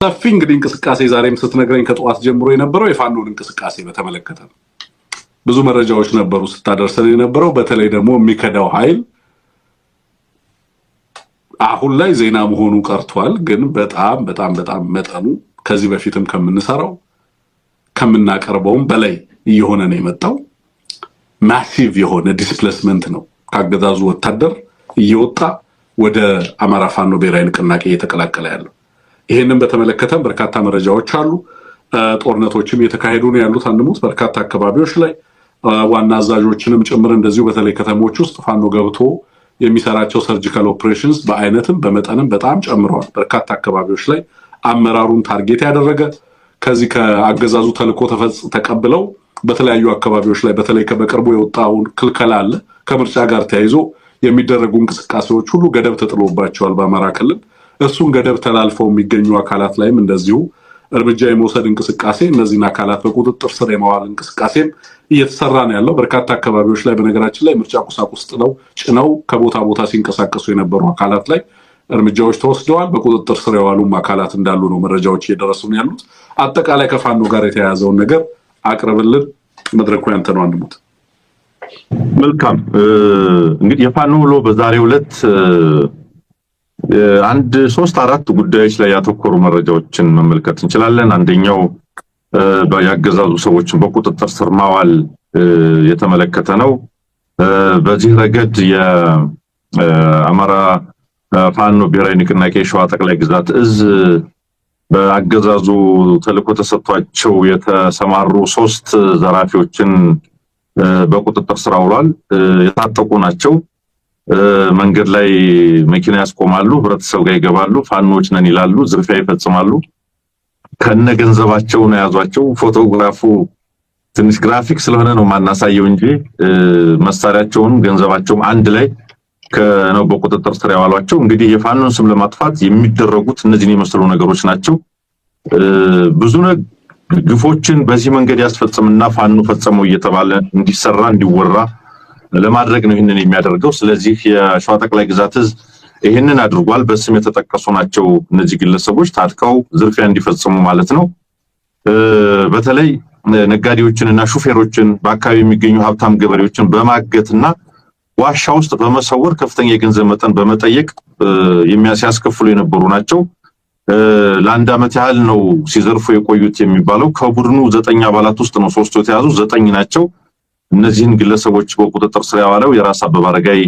ሰፊ እንግዲህ እንቅስቃሴ ዛሬም ስትነግረኝ ከጠዋት ጀምሮ የነበረው የፋኖን እንቅስቃሴ በተመለከተ ነው። ብዙ መረጃዎች ነበሩ ስታደርሰን የነበረው። በተለይ ደግሞ የሚከዳው ኃይል አሁን ላይ ዜና መሆኑ ቀርቷል። ግን በጣም መጠኑ ከዚህ በፊትም ከምንሰራው ከምናቀርበውም በላይ እየሆነ ነው የመጣው። ማሲቭ የሆነ ዲስፕሌስመንት ነው። ካገዛዙ ወታደር እየወጣ ወደ አማራ ፋኖ ብሔራዊ ንቅናቄ እየተቀላቀለ ያለው። ይሄንን በተመለከተ በርካታ መረጃዎች አሉ። ጦርነቶችም እየተካሄዱ ነው ያሉት። አንድሞት በርካታ አካባቢዎች ላይ ዋና አዛዦችንም ጭምር እንደዚሁ በተለይ ከተሞች ውስጥ ፋኖ ገብቶ የሚሰራቸው ሰርጂካል ኦፕሬሽንስ በአይነትም በመጠንም በጣም ጨምረዋል። በርካታ አካባቢዎች ላይ አመራሩን ታርጌት ያደረገ ከዚህ ከአገዛዙ ተልዕኮ ተቀብለው በተለያዩ አካባቢዎች ላይ በተለይ በቅርቡ የወጣውን ክልከላ አለ ከምርጫ ጋር ተያይዞ የሚደረጉ እንቅስቃሴዎች ሁሉ ገደብ ተጥሎባቸዋል በአማራ ክልል። እሱን ገደብ ተላልፈው የሚገኙ አካላት ላይም እንደዚሁ እርምጃ የመውሰድ እንቅስቃሴ፣ እነዚህን አካላት በቁጥጥር ስር የማዋል እንቅስቃሴም እየተሰራ ነው ያለው። በርካታ አካባቢዎች ላይ በነገራችን ላይ ምርጫ ቁሳቁስ ጭነው ከቦታ ቦታ ሲንቀሳቀሱ የነበሩ አካላት ላይ እርምጃዎች ተወስደዋል። በቁጥጥር ስር የዋሉም አካላት እንዳሉ ነው መረጃዎች እየደረሱ ነው ያሉት። አጠቃላይ ከፋኖ ጋር የተያያዘውን ነገር አቅርብልን። መድረኩ ያንተ ነው አንድሞት። መልካም እንግዲህ የፋኖ ውሎ በዛሬው ዕለት አንድ 3-4 ጉዳዮች ላይ ያተኮሩ መረጃዎችን መመልከት እንችላለን። አንደኛው ያገዛዙ ሰዎችን በቁጥጥር ስር ማዋል የተመለከተ ነው። በዚህ ረገድ የአማራ ፋኖ ብሔራዊ ንቅናቄ ሸዋ ጠቅላይ ግዛት እዝ በአገዛዙ ተልዕኮ ተሰጥቷቸው የተሰማሩ 3 ዘራፊዎችን በቁጥጥር ስር አውሏል። የታጠቁ ናቸው። መንገድ ላይ መኪና ያስቆማሉ፣ ህብረተሰብ ጋር ይገባሉ፣ ፋኖች ነን ይላሉ፣ ዝርፊያ ይፈጽማሉ። ከነ ገንዘባቸው ነው ያዟቸው። ፎቶግራፉ ትንሽ ግራፊክ ስለሆነ ነው ማናሳየው እንጂ መሳሪያቸውን ገንዘባቸውም አንድ ላይ ነው በቁጥጥር ስር ያዋሏቸው። እንግዲህ የፋኖን ስም ለማጥፋት የሚደረጉት እነዚህን የመሰሉ ነገሮች ናቸው። ብዙ ግፎችን በዚህ መንገድ ያስፈጽምና ፋኖ ፈጸመው እየተባለ እንዲሰራ እንዲወራ ለማድረግ ነው ይህንን የሚያደርገው። ስለዚህ የሸዋ ጠቅላይ ግዛት እዝ ይህንን አድርጓል። በስም የተጠቀሱ ናቸው እነዚህ ግለሰቦች ታጥቀው ዝርፊያ እንዲፈጽሙ ማለት ነው። በተለይ ነጋዴዎችንና ሹፌሮችን በአካባቢ የሚገኙ ሀብታም ገበሬዎችን በማገትና ዋሻ ውስጥ በመሰወር ከፍተኛ የገንዘብ መጠን በመጠየቅ ሲያስከፍሉ የነበሩ ናቸው። ለአንድ ዓመት ያህል ነው ሲዘርፉ የቆዩት የሚባለው። ከቡድኑ 9 አባላት ውስጥ ነው 3 የተያዙ፣ 9 ናቸው። እነዚህን ግለሰቦች በቁጥጥር ስር ያዋለው የራስ አበበ አረጋይ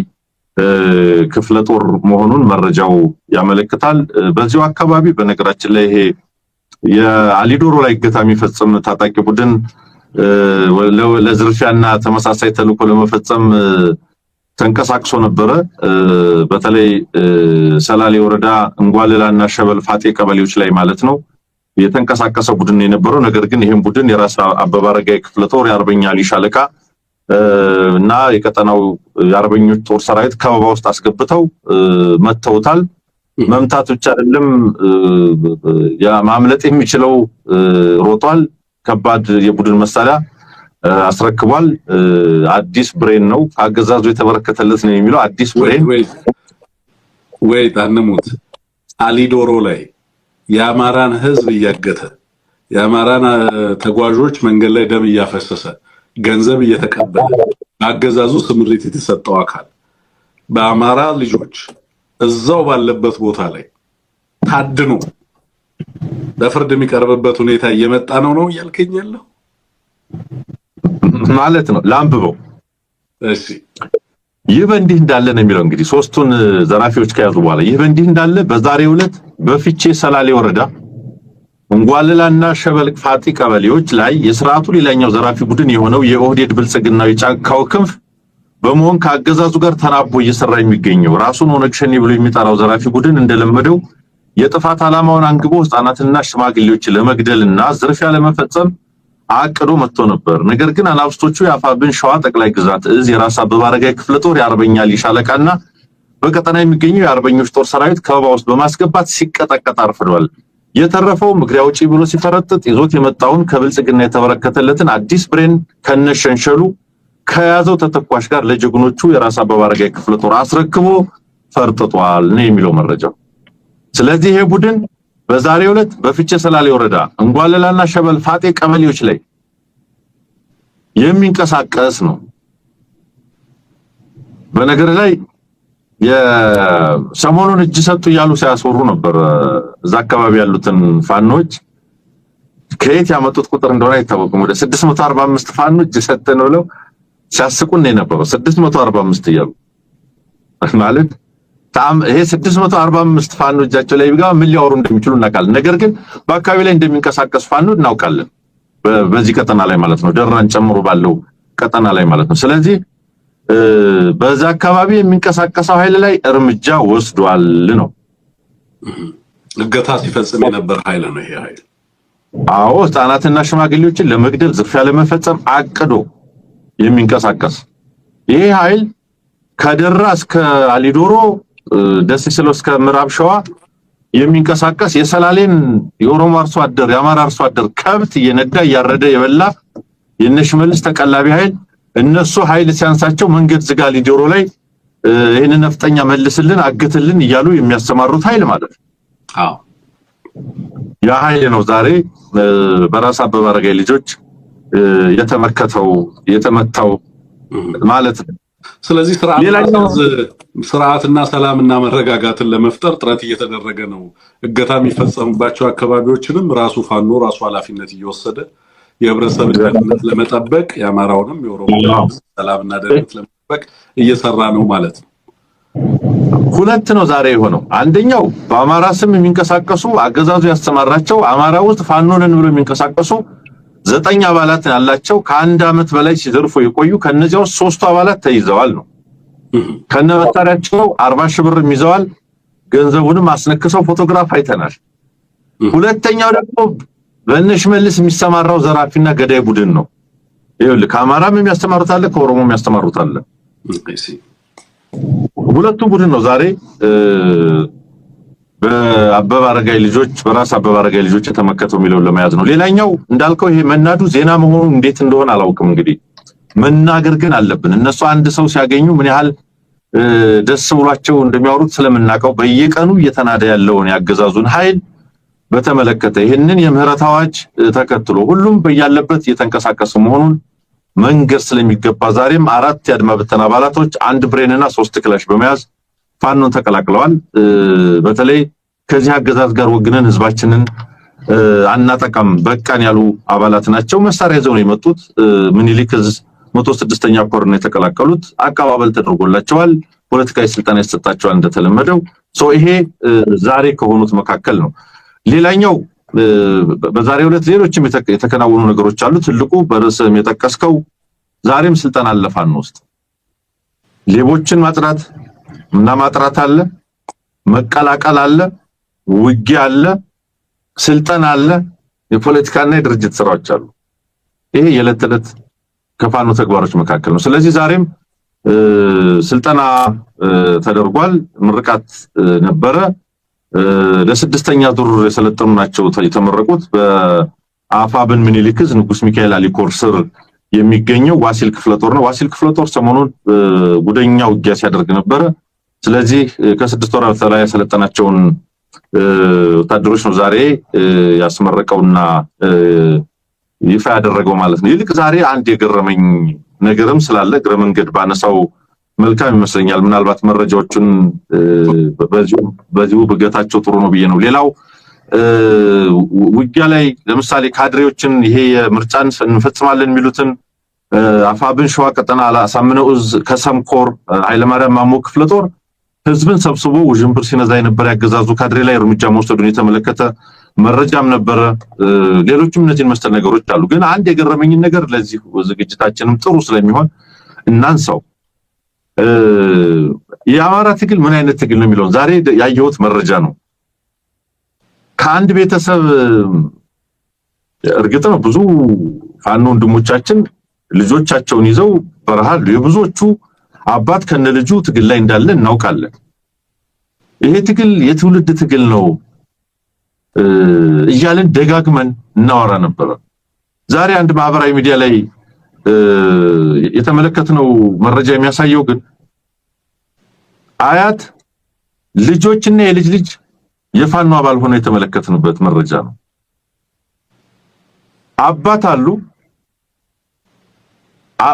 ክፍለ ጦር መሆኑን መረጃው ያመለክታል። በዚሁ አካባቢ በነገራችን ላይ ይሄ የአሊዶሮ ላይ እገታ የሚፈጽም ታጣቂ ቡድን ለዝርፊያና ተመሳሳይ ተልዕኮ ለመፈጸም ተንቀሳቅሶ ነበረ። በተለይ ሰላሌ ወረዳ እንጓልላና ሸበል ፋጤ ቀበሌዎች ላይ ማለት ነው የተንቀሳቀሰ ቡድን የነበረው። ነገር ግን ይሄን ቡድን የራስ አበበ አረጋይ ክፍለ ጦር የአርበኛ አሊ ሻለቃ እና የቀጠናው የአርበኞች ጦር ሰራዊት ከበባ ውስጥ አስገብተው መተውታል። መምታት ብቻ አይደለም ማምለጥ የሚችለው ሮጧል። ከባድ የቡድን መሳሪያ አስረክቧል። አዲስ ብሬን ነው አገዛዙ የተበረከተለት ነው የሚለው አዲስ ብሬን ወይ ታነሙት አሊዶሮ ላይ የአማራን ህዝብ እያገተ የአማራን ተጓዦች መንገድ ላይ ደም እያፈሰሰ ገንዘብ እየተቀበለ አገዛዙ ስምሪት የተሰጠው አካል በአማራ ልጆች እዛው ባለበት ቦታ ላይ ታድኖ ለፍርድ የሚቀርብበት ሁኔታ እየመጣ ነው እያልከኝ ያለው ማለት ነው። ላምብበው እሺ። ይህ በእንዲህ እንዳለ ነው የሚለው እንግዲህ 3ቱን ዘራፊዎች ከያዙ በኋላ ይህ በእንዲህ እንዳለ በዛሬው ዕለት በፍቼ ሰላሌ ወረዳ እንጓልላና ሸበል ፋጢ ቀበሌዎች ላይ የሥርዓቱ ሌላኛው ዘራፊ ቡድን የሆነው የኦህዴድ ብልጽግናው የጫካው ክንፍ በመሆን ከአገዛዙ ጋር ተናቦ እየሰራ የሚገኘው ራሱን ኦነግ ሸኔ ብሎ የሚጠራው ዘራፊ ቡድን እንደለመደው የጥፋት ዓላማውን አንግቦ ህፃናትና ሽማግሌዎችን ለመግደልና ዝርፊያ ለመፈጸም አቅዶ መጥቶ ነበር። ነገር ግን አናብስቶቹ የአፋብን ሸዋ ጠቅላይ ግዛት እዝ የራስ አበበ አረጋይ ክፍለ ጦር የአርበኛ አሊ ሻለቃና በቀጠና የሚገኘው የአርበኞች ጦር ሰራዊት ከበባ ውስጥ በማስገባት ሲቀጠቀጥ አርፍዷል። የተረፈው ምክር አውጪ ብሎ ሲፈረጥጥ ይዞት የመጣውን ከብልጽግና የተበረከተለትን አዲስ ብሬን ከነሸንሸሉ ከያዘው ተተኳሽ ጋር ለጀግኖቹ የራስ አበበ አረጋይ ክፍለ ጦር አስረክቦ ፈርጥጧል ነው የሚለው መረጃው። ስለዚህ ይሄ ቡድን በዛሬው ዕለት በፍቼ ሰላሌ ወረዳ እንጓለላና ሸበል ፋጤ ቀበሌዎች ላይ የሚንቀሳቀስ ነው። በነገር ላይ የሰሞኑን እጅ ሰጡ እያሉ ሲያስወሩ ነበር። እዛ አካባቢ ያሉትን ፋኖች ከየት ያመጡት ቁጥር እንደሆነ አይታወቅም። ወደ 645 ፋኖ እጅ ሰጠ ነው ብለው ሲያስቁን ነው የነበረው። 645 እያሉ ማለት ይሄ 645 ፋኖ እጃቸው ላይ ቢገባ ምን ሊያወሩ እንደሚችሉ እናውቃለን። ነገር ግን በአካባቢ ላይ እንደሚንቀሳቀስ ፋኖ እናውቃለን። በዚህ ቀጠና ላይ ማለት ነው፣ ደራን ጨምሮ ባለው ቀጠና ላይ ማለት ነው። ስለዚህ በዛ አካባቢ የሚንቀሳቀሰው ኃይል ላይ እርምጃ ወስዷል ነው። እገታ ሲፈጽም የነበር ኃይል ነው ይሄ ኃይል። አዎ ህፃናትና ሽማግሌዎችን ለመግደል ዝርፊያ ለመፈጸም አቅዶ የሚንቀሳቀስ ይሄ ኃይል ከደራ እስከ አሊዶሮ ደስ ሲለው እስከ ምዕራብ ሸዋ የሚንቀሳቀስ የሰላሌን የኦሮሞ አርሶ አደር የአማራ አርሶ አደር ከብት እየነዳ እያረደ የበላ የነሽመልስ ተቀላቢ ኃይል እነሱ ኃይል ሲያንሳቸው መንገድ ዝጋ አሊዶሮ ላይ ይሄንን ነፍጠኛ መልስልን አግትልን እያሉ የሚያሰማሩት ኃይል ማለት ነው። አዎ ያ ኃይል ነው ዛሬ በራስ አበበ አረጋይ ልጆች የተመታው ማለት ነው። ስለዚህ ስርዓትና ሰላምና መረጋጋትን ለመፍጠር ጥረት እየተደረገ ነው። እገታ የሚፈጸምባቸው አካባቢዎችንም ራሱ ፋኖ ራሱ ኃላፊነት እየወሰደ የህብረተሰብ ደህንነት ለመጠበቅ የአማራውንም የኦሮሞ ሰላምና ደህንነት ለመጠበቅ እየሰራ ነው ማለት ነው። ሁለት ነው ዛሬ የሆነው። አንደኛው በአማራ ስም የሚንቀሳቀሱ አገዛዙ ያስተማራቸው አማራ ውስጥ ፋኖንን ብሎ የሚንቀሳቀሱ 9 አባላት ያላቸው ከአንድ ዓመት በላይ ሲዘርፉ የቆዩ ከነዚያው 3 አባላት ተይዘዋል ነው። ከነመሳሪያቸው 40 ሺህ ብር ይዘዋል። ገንዘቡንም አስነክሰው ፎቶግራፍ አይተናል። ሁለተኛው ደግሞ በእነሽመልስ የሚሰማራው ዘራፊና ገዳይ ቡድን ነው። ይኸውልህ ከአማራም የሚያስተማሩት አለ፣ ከኦሮሞም የሚያስተማሩት አለ። ሁለቱ ቡድን ነው ዛሬ በአበበ አረጋይ ልጆች በራስ አበበ አረጋይ ልጆች የተመከተው የሚለውን ለመያዝ ነው። ሌላኛው እንዳልከው ይሄ መናዱ ዜና መሆኑ እንዴት እንደሆነ አላውቅም። እንግዲህ መናገር ግን አለብን። እነሱ አንድ ሰው ሲያገኙ ምን ያህል ደስ ብሏቸው እንደሚያወሩት ስለምናውቀው በየቀኑ እየተናደ ያለውን ያገዛዙን ኃይል በተመለከተ ይህንን የምህረት አዋጅ ተከትሎ ሁሉም በያለበት እየተንቀሳቀሱ መሆኑን መንገር ስለሚገባ ዛሬም 4 የአድማ ብተና አባላቶች 1 ብሬንና 3 ክላሽ በመያዝ ፋኖን ተቀላቅለዋል። በተለይ ከዚህ አገዛዝ ጋር ወግነን ህዝባችንን አናጠቃም በቃን ያሉ አባላት ናቸው። መሳሪያ ይዘው ነው የመጡት። ምኒልክ 106ኛ ኮር ነው የተቀላቀሉት። አቀባበል ተደርጎላቸዋል። ፖለቲካዊ ስልጣን ያሰጣቸዋል እንደተለመደው። ይሄ ዛሬ ከሆኑት መካከል ነው። ሌላኛው በዛሬው ዕለት ሌሎችም የተከናወኑ ነገሮች አሉ። ትልቁ በርዕስም የጠቀስከው ዛሬም ስልጣን አለ ፋኖ ውስጥ ሌቦችን ማጥራት እና ማጥራት አለ፣ መቀላቀል አለ፣ ውጊያ አለ፣ ስልጣን አለ፣ የፖለቲካና የድርጅት ስራዎች አሉ። ይሄ የዕለት ተዕለት ከፋኖ ተግባሮች መካከል ነው። ስለዚህ ዛሬም ስልጠና ተደርጓል። ምርቃት ነበረ። ለስድስተኛ ዙር የሰለጠኑ ናቸው የተመረቁት። በአፋብን ምኒልክ ንጉስ ሚካኤል አሊኮር ስር የሚገኘው ዋሲል ክፍለ ጦር ነው። ዋሲል ክፍለ ጦር ሰሞኑን ጉደኛ ውጊያ ሲያደርግ ነበረ። ስለዚህ ከ6 ወራት በላይ ያሰለጠናቸውን ወታደሮች ነው ዛሬ ያስመረቀውና ይፋ ያደረገው ማለት ነው። ይልቅ ዛሬ አንድ የገረመኝ ነገርም ስላለ እግረ መንገድ ባነሳው መልካም ይመስለኛል። ምናልባት መረጃዎችን በዚሁ ብገታቸው ጥሩ ነው ብዬ ነው። ሌላው ውጊያ ላይ ለምሳሌ ካድሬዎችን ይሄ የምርጫን እንፈጽማለን የሚሉትን አፋብን ሸዋ ቀጠና አሳምነው እዝ ከሰምኮር ኃይለማርያም ማሞ ክፍለ ጦር ህዝብን ሰብስቦ ውዥንብር ሲነዛ የነበረ ያገዛዙ ካድሬ ላይ እርምጃ መውሰዱን የተመለከተ መረጃም ነበረ። ሌሎችም እነዚህን መሰል ነገሮች አሉ። ግን አንድ የገረመኝን ነገር ለዚህ ዝግጅታችንም ጥሩ ስለሚሆን እናንሳው። የአማራ ትግል ምን አይነት ትግል ነው የሚለውን ዛሬ ያየሁት መረጃ ነው። ከአንድ ቤተሰብ እርግጥ ነው ብዙ ፋኖ ወንድሞቻችን ልጆቻቸውን ይዘው በረሃሉ የብዙዎቹ አባት ከነልጁ ትግል ላይ እንዳለ እናውቃለን። ይሄ ትግል የትውልድ ትግል ነው እያለን ደጋግመን እናወራ ነበር። ዛሬ አንድ ማህበራዊ ሚዲያ ላይ የተመለከትነው መረጃ የሚያሳየው ግን አያት ልጆችና የልጅ ልጅ የፋኖ አባል ሆነው የተመለከትንበት መረጃ ነው። አባት አሉ፣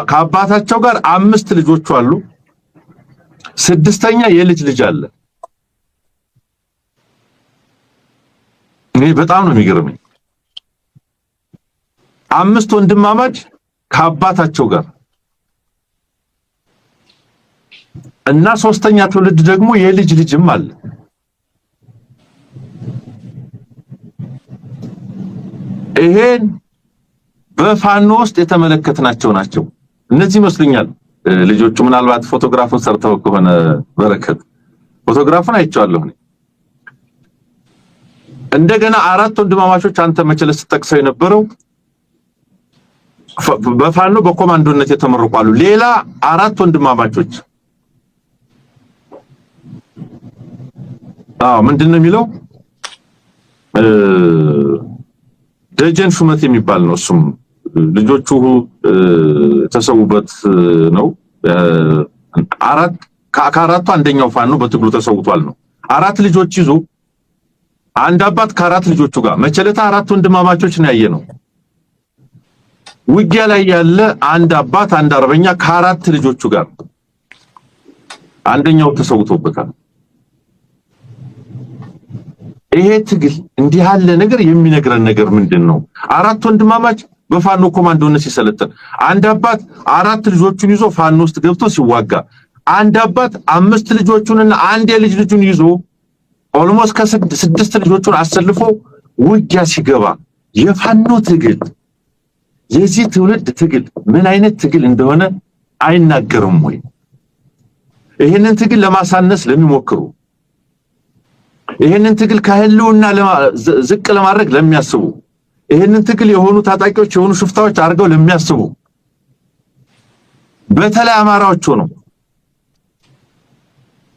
ከአባታቸው ጋር 5 ልጆች አሉ፣ 6ኛ የልጅ ልጅ አለ። እኔ በጣም ነው የሚገርመኝ። 5 ወንድማማች ከአባታቸው ጋር እና 3ኛ ትውልድ ደግሞ የልጅ ልጅም አለ። ይሄን በፋኖ ውስጥ የተመለከትናቸው ናቸው። እነዚህ ይመስሉኛል ልጆቹ። ምናልባት ፎቶግራፉን ሰርተው ከሆነ በረከት ፎቶግራፉን አይቼዋለሁ። እንደገና 4 ወንድማማቾች አንተ መቸለስ ተጠቅሰው የነበረው በፋኖ በኮማንዶነት የተመረቁ አሉ። ሌላ 4 ወንድማማቾች ምንድነው የሚለው ደጀን ሹመት የሚባል ነው። እሱም ልጆቹ ተሰውበት ነው። ከአራቱ አንደኛው ፋኖ በትግሉ ተሰውቷል ነው። 4 ልጆች ይዞ አንድ አባት ከ4 ልጆቹ ጋር መቸለታ 4 ወንድማማቾች ነው ያየነው። ውጊያ ላይ ያለ አንድ አባት አንድ አርበኛ ከ4 ልጆቹ ጋር አንደኛው ተሰውቶበታል። ይሄ ትግል እንዲህ ያለ ነገር የሚነግረን ነገር ምንድነው? 4 ወንድማማች በፋኖ ኮማንዶነት ሲሰለጥን፣ አንድ አባት 4 ልጆቹን ይዞ ፋኖ ውስጥ ገብቶ ሲዋጋ፣ አንድ አባት 5 ልጆቹንና አንድ የልጅ ልጁን ይዞ ኦልሞስት ከ6 ልጆቹን አሰልፎ ውጊያ ሲገባ የፋኖ ትግል የዚህ ትውልድ ትግል ምን አይነት ትግል እንደሆነ አይናገርም ወይ? ይሄንን ትግል ለማሳነስ ለሚሞክሩ፣ ይሄንን ትግል ከህልውና ዝቅ ለማድረግ ለሚያስቡ፣ ይሄንን ትግል የሆኑ ታጣቂዎች የሆኑ ሽፍታዎች አድርገው ለሚያስቡ በተለይ አማራዎች ነው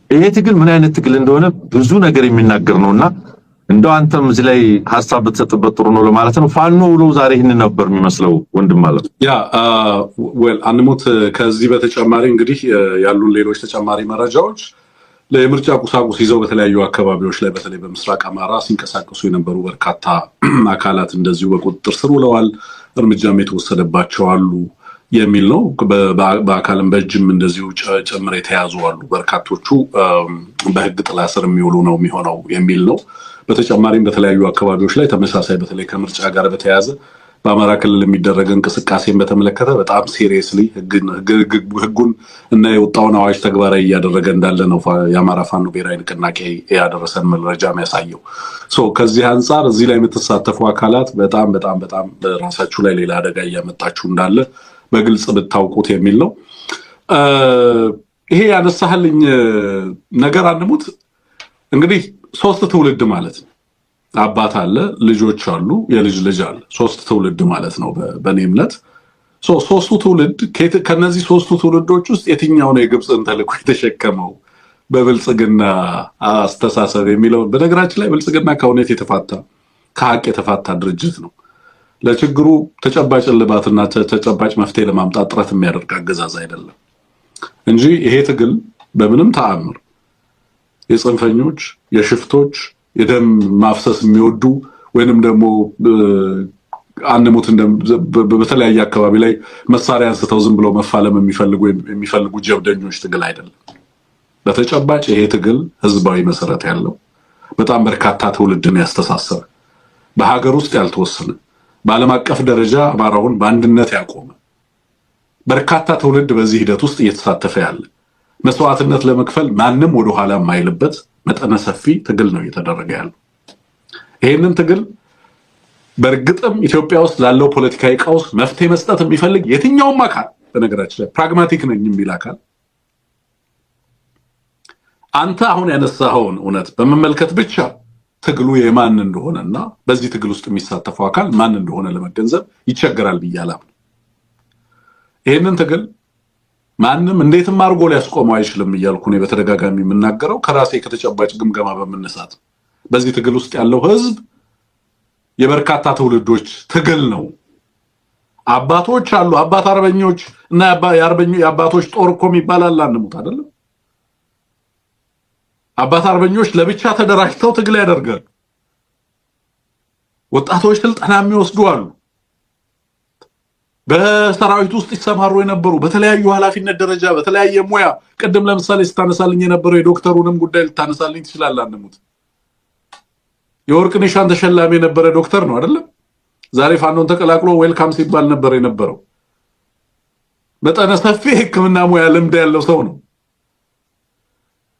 ይሄ ትግል ምን አይነት ትግል እንደሆነ ብዙ ነገር የሚናገር ነውና እንደው አንተም እዚህ ላይ ሐሳብ ብትሰጥበት ጥሩ ነው ለማለት ነው። ፋኖ ብሎ ዛሬ ይሄንን ነበር የሚመስለው ወንድም ማለት አንሙት። ከዚህ በተጨማሪ እንግዲህ ያሉን ሌሎች ተጨማሪ መረጃዎች ለምርጫ ቁሳቁስ ይዘው በተለያዩ አካባቢዎች ላይ በተለይ በምስራቅ አማራ ሲንቀሳቀሱ የነበሩ በርካታ አካላት እንደዚሁ በቁጥጥር ስር ውለዋል፣ እርምጃም የተወሰደባቸው አሉ የሚል ነው። በአካልም በእጅም እንደዚሁ ጭምር የተያዙ አሉ። በርካቶቹ በህግ ጥላ ስር የሚውሉ ነው የሚሆነው የሚል ነው። በተጨማሪም በተለያዩ አካባቢዎች ላይ ተመሳሳይ በተለይ ከምርጫ ጋር በተያያዘ በአማራ ክልል የሚደረግ እንቅስቃሴን በተመለከተ በጣም ሲሪየስሊ ህጉን እና የወጣውን አዋጅ ተግባራዊ እያደረገ እንዳለ ነው የአማራ ፋኖ ብሔራዊ ንቅናቄ ያደረሰን መረጃ የሚያሳየው። ከዚህ አንጻር እዚህ ላይ የምትሳተፉ አካላት በጣም በጣም በጣም ራሳችሁ ላይ ሌላ አደጋ እያመጣችሁ እንዳለ በግልጽ ብታውቁት የሚል ነው። ይሄ ያነሳህልኝ ነገር አንሙት እንግዲህ 3 ትውልድ ማለት ነው። አባት አለ፣ ልጆች አሉ፣ የልጅ ልጅ አለ። 3 ትውልድ ማለት ነው በእኔ እምነት። 3ቱ ትውልድ ከነዚህ 3ቱ ትውልዶች ውስጥ የትኛው ነው የግብፅን ተልዕኮ የተሸከመው በብልጽግና አስተሳሰብ የሚለው? በነገራችን ላይ ብልጽግና ከእውነት የተፋታ ከሀቅ የተፋታ ድርጅት ነው። ለችግሩ ተጨባጭ እልባትና ተጨባጭ መፍትሄ ለማምጣት ጥረት የሚያደርግ አገዛዝ አይደለም እንጂ ይሄ ትግል በምንም ተአምር የጽንፈኞች የሽፍቶች የደም ማፍሰስ የሚወዱ ወይንም ደግሞ አንሙት በተለያየ አካባቢ ላይ መሳሪያ አንስተው ዝም ብለው መፋለም የሚፈልጉ ጀብደኞች ትግል አይደለም። በተጨባጭ ይሄ ትግል ህዝባዊ መሰረት ያለው በጣም በርካታ ትውልድን ያስተሳሰረ በሀገር ውስጥ ያልተወሰነ በዓለም አቀፍ ደረጃ አማራውን በአንድነት ያቆመ በርካታ ትውልድ በዚህ ሂደት ውስጥ እየተሳተፈ ያለ መስዋዕትነት ለመክፈል ማንም ወደ ኋላ የማይልበት መጠነ ሰፊ ትግል ነው እየተደረገ ያለው። ይሄንን ትግል በእርግጥም ኢትዮጵያ ውስጥ ላለው ፖለቲካዊ ቀውስ መፍትሄ መስጠት የሚፈልግ የትኛውም አካል በነገራችን ላይ ፕራግማቲክ ነኝ የሚል አካል አንተ አሁን ያነሳኸውን እውነት በመመልከት ብቻ ትግሉ የማን እንደሆነና በዚህ ትግል ውስጥ የሚሳተፈው አካል ማን እንደሆነ ለመገንዘብ ይቸገራል ብዬ አላምንም። ይሄንን ትግል ማንም እንዴትም አድርጎ ሊያስቆመው አይችልም እያልኩ ነው በተደጋጋሚ የምናገረው ከራሴ ከተጨባጭ ግምገማ በመነሳት በዚህ ትግል ውስጥ ያለው ህዝብ የበርካታ ትውልዶች ትግል ነው። አባቶች አሉ፣ አባት አርበኞች እና የአባቶች ጦር እኮ ይባላል አንሙት አይደለም። አባት አርበኞች ለብቻ ተደራጅተው ትግል ያደርጋሉ። ወጣቶች ስልጠና የሚወስዱ አሉ። በሰራዊት ውስጥ ይሰማሩ የነበሩ በተለያዩ ኃላፊነት ደረጃ በተለያየ ሙያ ቅድም ለምሳሌ ስታነሳልኝ የነበረው የዶክተሩንም ጉዳይ ልታነሳልኝ ትችላለህ። አንሙት የወርቅ ኒሻን ተሸላሚ የነበረ ዶክተር ነው አይደለም? ዛሬ ፋኖን ተቀላቅሎ ዌልካም ሲባል ነበር የነበረው። መጠነ ሰፊ ሕክምና ሙያ ልምድ ያለው ሰው ነው።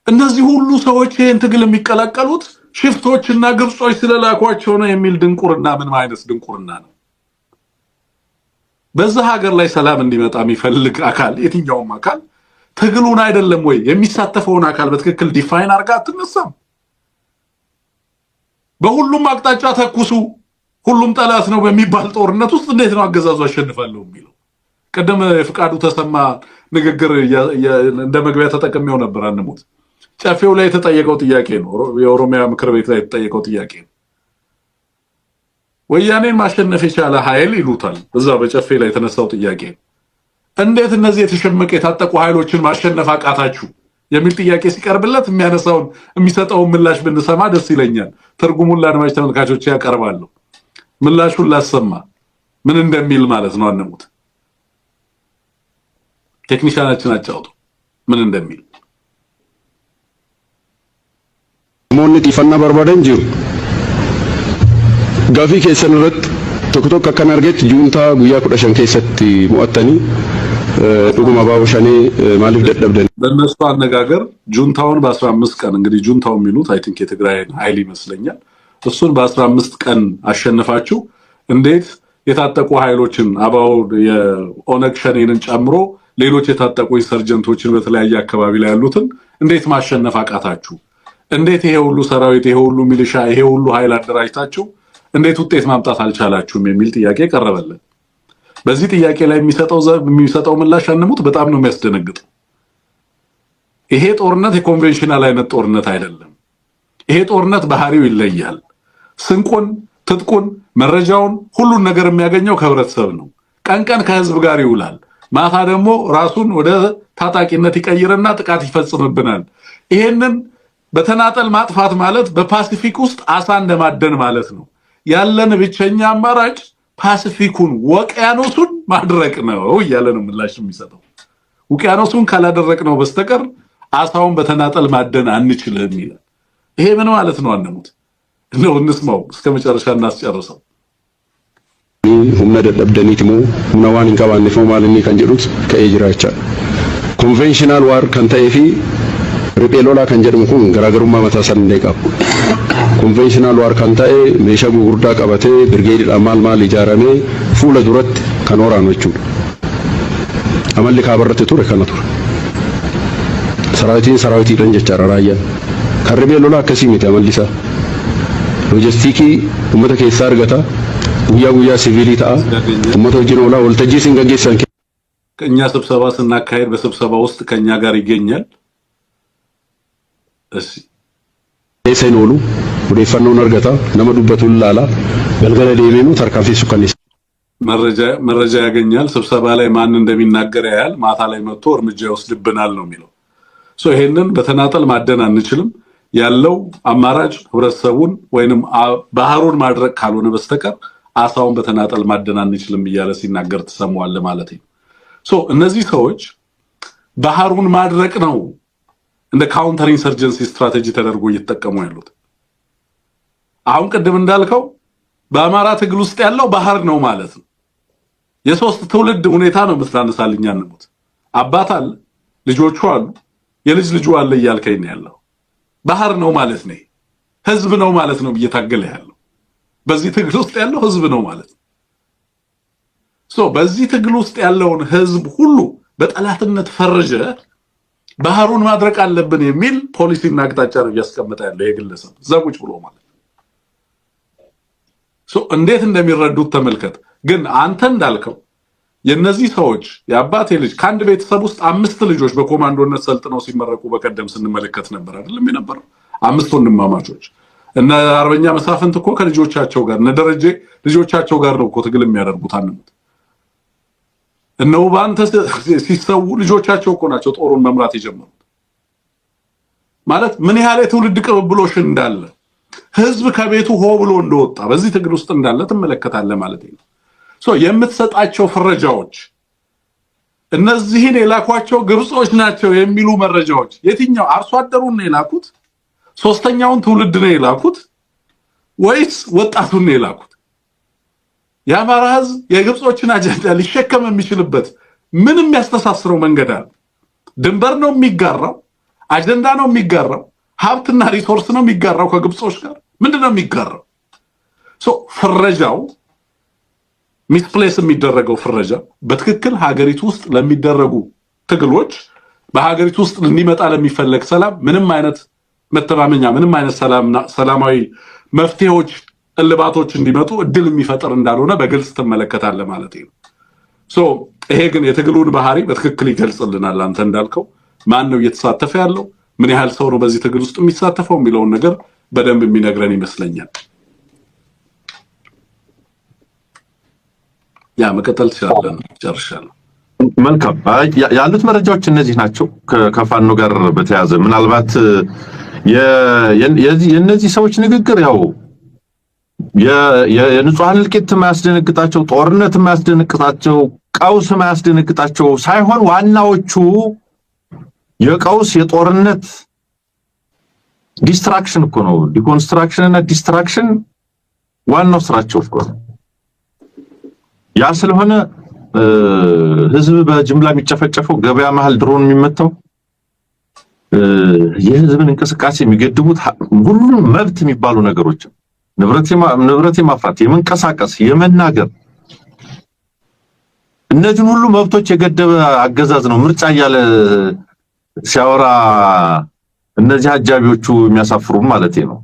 እነዚህ ሁሉ ሰዎች ይህን ትግል የሚቀላቀሉት ሽፍቶችና ግብጾች ስለላኳቸው ነው የሚል ድንቁርና ምን አይነት ድንቁርና ነው? በዛ ሀገር ላይ ሰላም እንዲመጣ የሚፈልግ አካል የትኛውም አካል ትግሉን አይደለም ወይ የሚሳተፈውን አካል በትክክል ዲፋይን አድርጋ አትነሳም። በሁሉም አቅጣጫ ተኩሱ ሁሉም ጠላት ነው በሚባል ጦርነት ውስጥ እንዴት ነው አገዛዙ አሸንፋለሁ የሚለው? ቀደም የፍቃዱ ተሰማ ንግግር እንደ መግቢያ ተጠቅሜው ነበር። አንሙት ጨፌው ላይ የተጠየቀው ጥያቄ ነው። የኦሮሚያ ምክር ቤት ላይ የተጠየቀው ጥያቄ ነው። ወያኔን ማሸነፍ የቻለ ኃይል ይሉታል። እዛ በጨፌ ላይ የተነሳው ጥያቄ እንዴት እነዚህ የተሸመቀ የታጠቁ ኃይሎችን ማሸነፍ አቃታችሁ የሚል ጥያቄ ሲቀርብለት የሚሰጠውን ምላሽ ብንሰማ ደስ ይለኛል። ትርጉሙን ለአድማጭ ተመልካቾች ያቀርባለሁ። ምላሹን ላሰማ ምን እንደሚል ማለት ነው። አንሙት ቴክኒሻናችን አጫውቱ ምን እንደሚል። ሞኒ ጢፈና በርባደን ጅሩ ጋፊ ከሰንረት ቶክቶክ ከከናርጌት ጁንታ ጉያ ኩዳሸን ከሰት ሙአተኒ ዱጉማ ባውሻኔ ማሊፍ ደደብደን በእነሱ አነጋገር ጁንታውን በ15 ቀን እንግዲህ ጁንታው የሚሉት አይ ቲንክ የትግራይ ኃይል ይመስለኛል። እሱን በ15 ቀን አሸንፋችሁ እንዴት የታጠቁ ኃይሎችን አባው የኦነግ ሸኔንን ጨምሮ ሌሎች የታጠቁ ኢንሰርጀንቶችን በተለያየ አካባቢ ላይ ያሉትን እንዴት ማሸነፍ አቃታችሁ? እንዴት ይሄ ሁሉ ሰራዊት ይሄ ሁሉ ሚሊሻ ይሄ ሁሉ ኃይል አደራጅታችሁ እንዴት ውጤት ማምጣት አልቻላችሁም የሚል ጥያቄ ቀረበለት። በዚህ ጥያቄ ላይ የሚሰጠው ምላሽ አንሙት በጣም ነው የሚያስደነግጠው። ይሄ ጦርነት የኮንቬንሽናል አይነት ጦርነት አይደለም። ይሄ ጦርነት ባህሪው ይለያል። ስንቁን፣ ትጥቁን፣ መረጃውን ሁሉን ነገር የሚያገኘው ከህብረተሰብ ነው። ቀን ከህዝብ ጋር ይውላል። ማታ ደግሞ ራሱን ወደ ታጣቂነት ይቀይርና ጥቃት ይፈጽምብናል። ይሄንን በተናጠል ማጥፋት ማለት በፓሲፊክ ውስጥ አሳ እንደማደን ማለት ነው። ያለን ብቸኛ አማራጭ ፓሲፊኩን ውቅያኖሱን ማድረቅ ነው እያለ ነው ምላሽ የሚሰጠው። ውቅያኖሱን ካላደረቅነው በስተቀር አሳውን በተናጠል ማደን አንችልም ይላል። ይሄ ምን ማለት ነው? አንሙት ነው እንስማው እስከ መጨረሻ እናስጨርሰው። ሁመ ደደብደኒትሞ ሁነዋን እንቀባንፈው ማለኒ ከንጀዱት ከኤጅራቻ ኮንቬንሽናል ዋር ከንታይፊ ሪፔሎላ ከንጀድሙ ኩን ገራገሩማ መታሰል እንደይቃቡ ኮንቬንሽናል ዋር ከንታኤ ሜሻ ጉርዳ ቀበቴ ብርጌድ ማል ኢጃራሜ ፉለ ዱረት ከኖራ ነቹ አመል ካበረተ ቱር ከነቱር ሰራዊቲ ደንጀቻ ራራያ ከሪፔሎላ ከሲሚት አመልሳ ሎጂስቲኪ ኡመተ ከሳ አርገታ ጉያ ሲቪሊታ ኡመተ ጅኖላ ወልተጂ ሲንገጌሰን ከኛ ስብሰባ ስናካሄድ በስብሰባ ውስጥ ከኛ ጋር ይገኛል። እሺ ሰይኖሉ ወደ ፈነው ነርገታ ነመዱበቱ ላላ ገልገለ ዴሜኑ ተርካፊ ሱከኒስ መረጃ ያገኛል። ስብሰባ ላይ ማን እንደሚናገር ያያል። ማታ ላይ መጥቶ እርምጃ ይወስድብናል ነው የሚለው። ይሄንን በተናጠል ማደን አንችልም። ያለው አማራጭ ህብረተሰቡን ወይንም ባህሩን ማድረቅ ካልሆነ በስተቀር አሳውን በተናጠል ማደን አንችልም እያለ ሲናገር ተሰማዋል ማለት ነው። እነዚህ ሰዎች ባህሩን ማድረቅ ነው እንደ ካውንተር ኢንሰርጀንሲ ስትራቴጂ ተደርጎ እየተጠቀሙ ያሉት። አሁን ቅድም እንዳልከው በአማራ ትግል ውስጥ ያለው ባህር ነው ማለት ነው። የሶስት ትውልድ ሁኔታ ነው የምታነሳልኝ። አንሙት አባት አለ፣ ልጆቹ አሉ፣ የልጅ ልጁ አለ እያልከኝ ነው ያለው። ባህር ነው ማለት ነው። ህዝብ ነው ማለት ነው እየታገለ ያለው። በዚህ ትግል ውስጥ ያለው ህዝብ ነው ማለት ነው። በዚህ ትግል ውስጥ ያለውን ህዝብ ሁሉ በጠላትነት ፈርጀ ባህሩን ማድረቅ አለብን የሚል ፖሊሲና አቅጣጫ ነው እያስቀመጠ ያለው የግለሰብ ዘጉጭ ብሎ ማለት ነው። እንዴት እንደሚረዱት ተመልከት። ግን አንተ እንዳልከው የነዚህ ሰዎች የአባቴ ልጅ ከአንድ ቤተሰብ ውስጥ 5 ልጆች በኮማንዶነት ሰልጥነው ሲመረቁ በቀደም ስንመለከት ነበር አይደለም የነበረው? 5 ወንድማማቾች እነ አርበኛ መሳፍንት እኮ ከልጆቻቸው ጋር እነ ደረጀ ልጆቻቸው ጋር ነው እኮ ትግል የሚያደርጉት። አንሙት እነው ባንተ ሲሰው ልጆቻቸው እኮ ናቸው ጦሩን መምራት የጀመሩት። ማለት ምን ያህል የትውልድ ቅብብሎሽ እንዳለ ህዝብ ከቤቱ ሆ ብሎ እንደወጣ በዚህ ትግል ውስጥ እንዳለ ትመለከታለህ ማለት ነው። የምትሰጣቸው ፍረጃዎች እነዚህን የላኳቸው ግብጾች ናቸው የሚሉ መረጃዎች የትኛው አርሶ አደሩን ነው የላኩት? ሶስተኛውን ትውልድ ነው የላኩት ወይስ ወጣቱን ነው የላኩት? የአማራ ህዝብ የግብጾችን አጀንዳ ሊሸከም የሚችልበት ምንም ያስተሳስረው መንገድ አለ? ድንበር ነው የሚጋራው? አጀንዳ ነው የሚጋራው? ሀብትና ሪሶርስ ነው የሚጋራው ከግብጾች ጋር? ምንድነው የሚጋራው? ፍረጃው ሚስፕሌስ የሚደረገው ፍረጃ በትክክል ሀገሪቱ ውስጥ ለሚደረጉ ትግሎች በሀገሪቱ ውስጥ እንዲመጣ ለሚፈለግ ሰላም ምንም አይነት መተማመኛ ምንም አይነት ሰላማዊ መፍትሄዎች እልባቶች እንዲመጡ እድል የሚፈጥር እንዳልሆነ በግልጽ ትመለከታለህ ማለት ነው። ይሄ ግን የትግሉን ባህሪ በትክክል ይገልጽልናል። አንተ እንዳልከው ማን ነው እየተሳተፈ ያለው፣ ምን ያህል ሰው ነው በዚህ ትግል ውስጥ የሚሳተፈው የሚለውን ነገር በደንብ የሚነግረን ይመስለኛል። ያ መቀጠል ትችላለህ። ጨርሻለሁ። መልካም ያሉት መረጃዎች እነዚህ ናቸው። ከፋኖ ጋር በተያያዘ ምናልባት የእነዚህ ሰዎች ንግግር ያው የንጹሃን እልቂት የማያስደነግጣቸው፣ ጦርነት የማያስደነግጣቸው፣ ቀውስ የማያስደነግጣቸው ሳይሆን ዋናዎቹ የቀውስ የጦርነት ዲስትራክሽን እኮ ነው። ዲኮንስትራክሽን እና ዲስትራክሽን ዋናው ስራቸው እኮ ነው። ያ ስለሆነ ህዝብ በጅምላ የሚጨፈጨፈው፣ ገበያ መሃል ድሮን የሚመታው፣ የህዝብን እንቅስቃሴ የሚገድቡት ሁሉም መብት የሚባሉ ነገሮች ንብረት የማፍራት፣ የመንቀሳቀስ፣ የመናገር እነዚህን ሁሉ መብቶች የገደበ አገዛዝ ነው ምርጫ እያለ ሲያወራ እነዚህ አጃቢዎቹ የሚያሳፍሩ ማለት ነው።